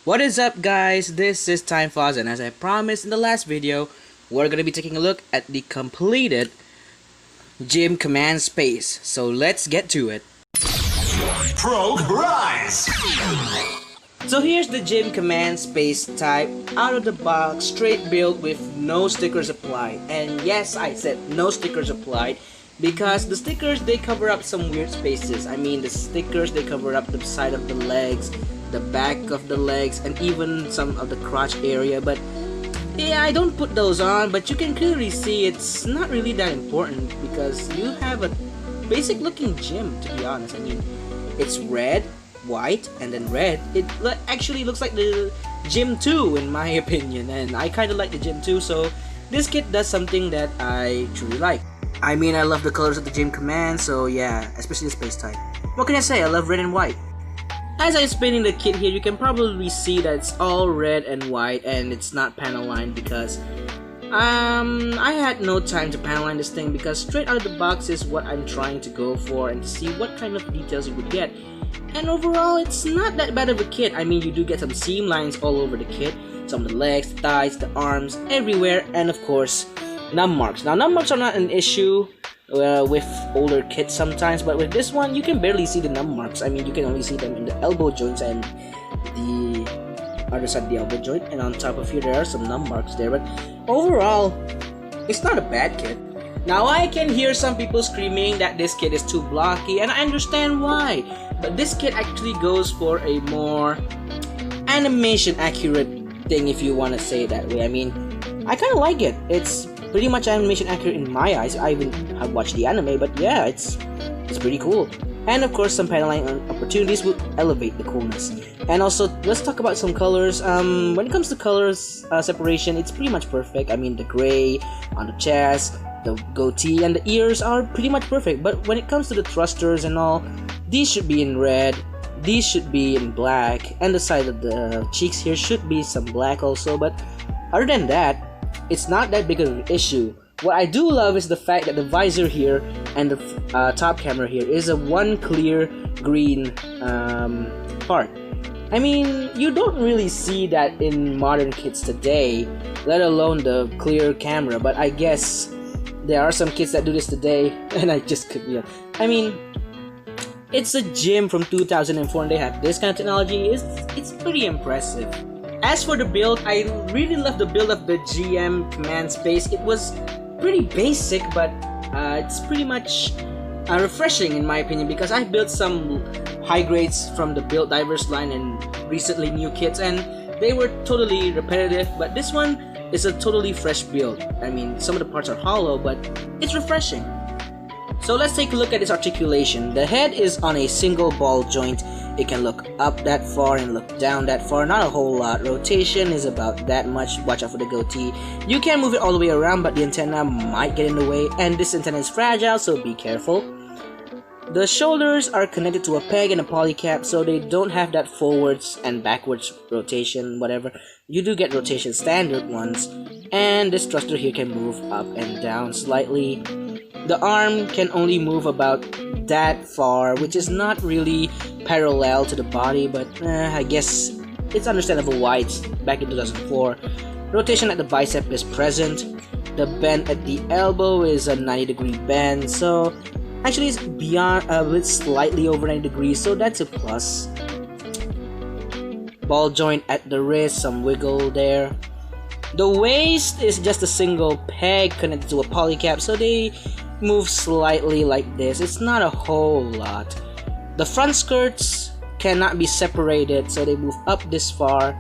What is up, guys? This is Time Foz, and as I promised in the last video, we're gonna be taking a look at the completed gym command space. So let's get to it. Progress! So here's the gym command space type, out of the box, straight build with no stickers applied. And yes, I said no stickers applied because the stickers, they cover up some weird spaces. I mean, the stickers, they cover up the side of the legs, the back of the legs, and even some of the crotch area. But yeah, I don't put those on, but you can clearly see it's not really that important because you have a basic looking gym, to be honest. I mean, it's red, white, and then red. It actually looks like the Gym 2 in my opinion, and I kind of like the Gym 2, so this kit does something that I truly like. I mean, I love the colors of the gym command, so yeah, especially the space type. What can I say? I love red and white. As I'm spinning the kit here, you can probably see that it's all red and white and it's not panel lined because I had no time to panel line this thing because straight out of the box is what I'm trying to go for and to see what kind of details you would get. And overall, it's not that bad of a kit. I mean, you do get some seam lines all over the kit, some of the legs, the thighs, the arms, everywhere, and of course, numb marks. Now, numb marks are not an issue with older kits sometimes, but with this one, you can barely see the numb marks. I mean, you can only see them in the elbow joints and the other side of the elbow joint, and on top of here, there are some numb marks there, but overall, it's not a bad kit. Now, I can hear some people screaming that this kit is too blocky, and I understand why, but this kit actually goes for a more animation accurate thing, if you want to say it that way. I mean, I kind of like it. It's pretty much animation accurate in my eyes. I even have watched the anime, but yeah, it's pretty cool. And of course, some paneling opportunities will elevate the coolness. And also, let's talk about some colors. When it comes to colors separation, it's pretty much perfect. I mean, the gray on the chest, the goatee, and the ears are pretty much perfect. But when it comes to the thrusters and all, these should be in red, these should be in black, and the side of the cheeks here should be some black also. But other than that, it's not that big of an issue. What I do love is the fact that the visor here and the top camera here is a one clear green part. I mean, you don't really see that in modern kits today, let alone the clear camera, but I guess there are some kits that do this today, and I just could, yeah. I mean, it's a gym from 2004 and they have this kind of technology. It's pretty impressive. As for the build, I really love the build of the GM command space. It was pretty basic, but it's pretty much refreshing in my opinion because I built some high grades from the Build Divers line and recently new kits, and they were totally repetitive, but this one is a totally fresh build. I mean, some of the parts are hollow, but it's refreshing. So let's take a look at its articulation. The head is on a single ball joint. It can look up that far and look down that far, not a whole lot. Rotation is about that much. Watch out for the goatee. You can move it all the way around, but the antenna might get in the way, and this antenna is fragile, so be careful. The shoulders are connected to a peg and a polycap, so they don't have that forwards and backwards rotation, whatever. You do get rotation standard ones, and this thruster here can move up and down slightly. The arm can only move about that far, which is not really parallel to the body, but I guess it's understandable why it's back in 2004. Rotation at the bicep is present. The bend at the elbow is a 90-degree bend, so actually it's beyond it's slightly over 90 degrees, so that's a plus. Ball joint at the wrist, some wiggle there. The waist is just a single peg connected to a polycap, so they move slightly like this. It's not a whole lot. The front skirts cannot be separated, so they move up this far,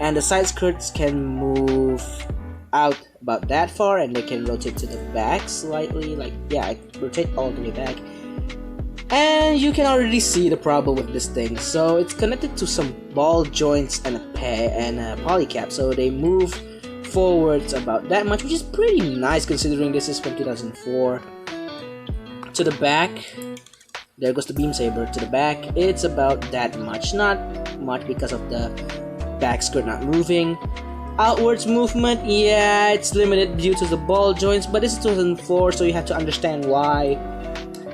and the side skirts can move out about that far, and they can rotate to the back slightly, like, yeah, I rotate all the way back. And you can already see the problem with this thing. So it's connected to some ball joints and a pair and a polycap, so they move forwards about that much, which is pretty nice considering this is from 2004. To the back, there goes the beam saber. To the back, it's about that much, not much because of the back skirt not moving. Outwards movement, yeah, it's limited due to the ball joints, but this is 2004, so you have to understand why.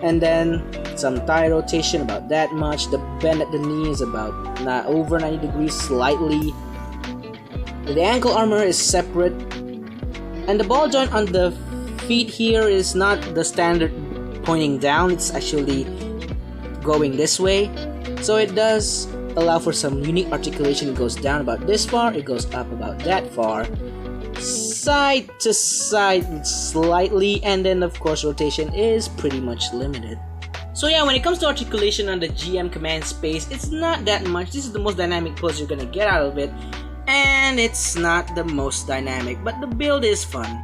And then some thigh rotation, about that much. The bend at the knee is about not over 90 degrees slightly. The ankle armor is separate, and the ball joint on the feet here is not the standard pointing down, it's actually going this way, so it does allow for some unique articulation. It goes down about this far, it goes up about that far, side to side slightly, and then of course rotation is pretty much limited. So yeah, when it comes to articulation on the GM command space, it's not that much. This is the most dynamic pose you're gonna get out of it, and it's not the most dynamic, but the build is fun.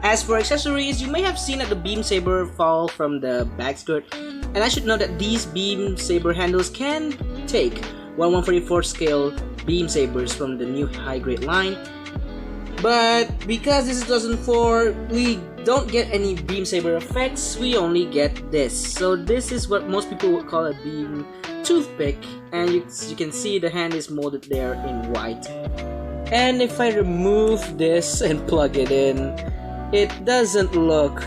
As for accessories, you may have seen that the beam saber fall from the back skirt, and I should note that these beam saber handles can take 1/144 scale beam sabers from the new high grade line, but because this is 2004, we don't get any beam saber effects, we only get this. So this is what most people would call a beam toothpick, and you can see the hand is molded there in white. And if I remove this and plug it in, it doesn't look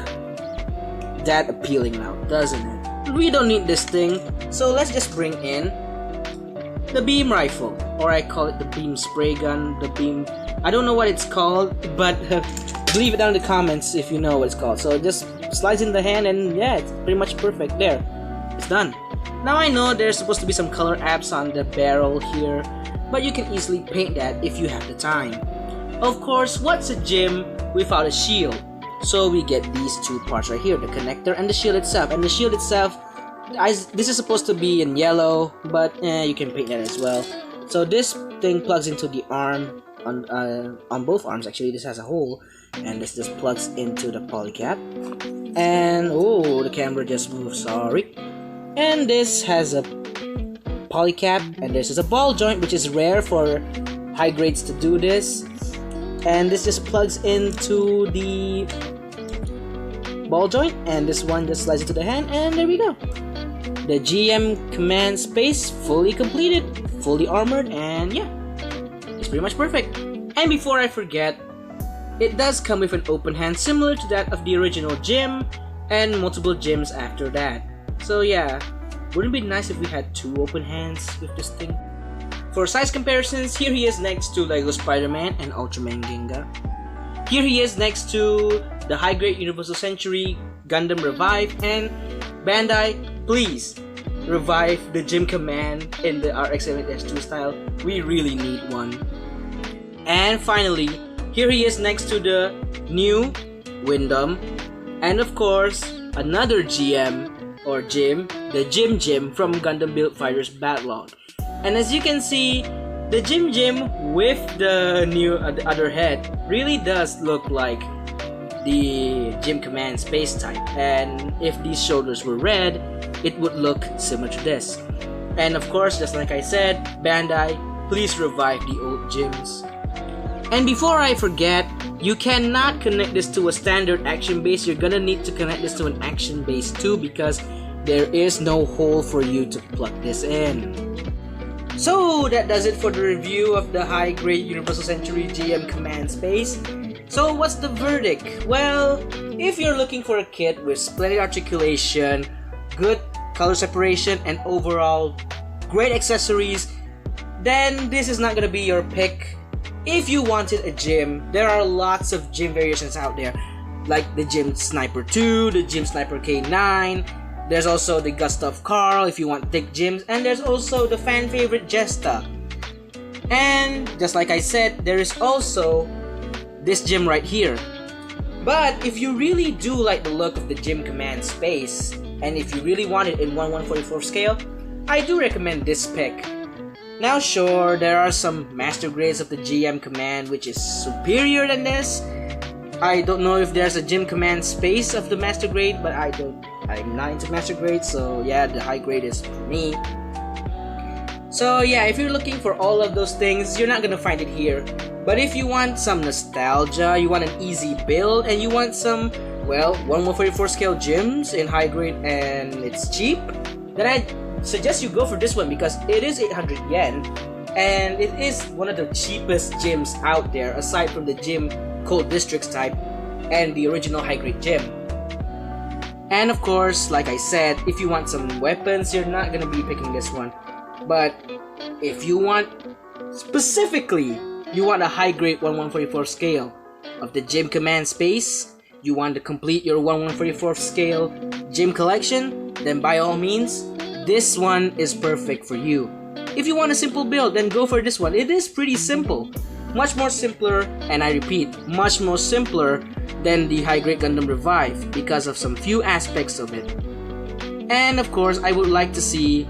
that appealing now, doesn't it? We don't need this thing, so let's just bring in the beam rifle, or I call it the beam spray gun, the beam, I don't know what it's called, but leave it down in the comments if you know what it's called. So it just slides in the hand, and yeah, it's pretty much perfect. There, it's done. Now I know there's supposed to be some color apps on the barrel here, but you can easily paint that if you have the time. Of course, what's a gym without a shield? So we get these two parts right here, the connector and the shield itself. And the shield itself, this is supposed to be in yellow, but you can paint that as well. So this thing plugs into the arm, on both arms actually. This has a hole, and this just plugs into the polycap. And oh, the camera just moved, sorry. And this has a polycap, and this is a ball joint, which is rare for high grades to do this. And this just plugs into the ball joint, and this one just slides into the hand, and there we go. The GM command space fully completed, fully armored, and yeah, it's pretty much perfect. And before I forget, it does come with an open hand similar to that of the original gym, and multiple gyms after that. So yeah, wouldn't it be nice if we had two open hands with this thing? For size comparisons, here he is next to LEGO Spider-Man and Ultraman Ginga. Here he is next to the high-grade Universal Century Gundam Revive, and Bandai, please revive the Gym Command in the RX-78S2 style. We really need one. And finally, here he is next to the new Windom, and of course, another GM or Gym, the Gym from Gundam Build Fighters Backlog. And as you can see, the Gym with the new the other head really does look like the Gym Command space type, and if these shoulders were red, it would look similar to this. And of course, just like I said, Bandai, please revive the old Gyms. And before I forget, you cannot connect this to a standard action base. You're gonna need to connect this to an action base too, because there is no hole for you to plug this in. So that does it for the review of the high-grade Universal Century GM Command Space. So what's the verdict? Well, if you're looking for a kit with splendid articulation, good color separation, and overall great accessories, then this is not gonna be your pick. If you wanted a gym, there are lots of gym variations out there, like the Gym Sniper 2, the Gym Sniper K9, there's also the Gustav Karl if you want thick gyms, and there's also the fan favorite Jesta. And just like I said, there is also this gym right here. But if you really do like the look of the Gym Command space, and if you really want it in 1/144 scale, I do recommend this pick. Now sure, there are some master grades of the GM Command which is superior than this. I don't know if there's a Gym Command space of the master grade, but I'm not into master grade, so yeah, the high grade is for me. So yeah, if you're looking for all of those things, you're not gonna find it here. But if you want some nostalgia, you want an easy build, and you want some, well, 1/144 scale gyms in high grade and it's cheap, then I suggest you go for this one because it is 800 yen, and it is one of the cheapest gyms out there aside from the Gym Cold Districts type and the original high grade gym. And of course, like I said, if you want some weapons, you're not gonna be picking this one. But if you want, specifically, you want a high grade 1144 scale of the gym command space, you want to complete your 1144 scale gym collection, then by all means, this one is perfect for you. If you want a simple build, then go for this one. It is pretty simple. Much more simpler, and I repeat, much more simpler than the high grade Gundam Revive because of some few aspects of it. And of course, I would like to see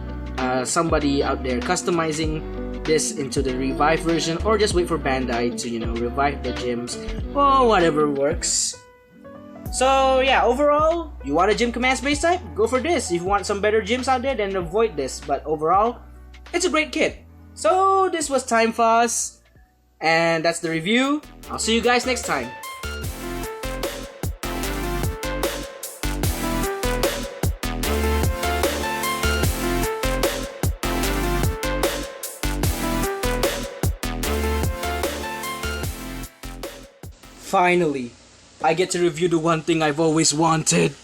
somebody out there customizing this into the Revive version, or just wait for Bandai to, revive the gyms or whatever works. So yeah, overall, you want a gym command space type? Go for this. If you want some better gyms out there, then avoid this. But overall, it's a great kit. So this was Time Fuzz, and that's the review. I'll see you guys next time. Finally, I get to review the one thing I've always wanted.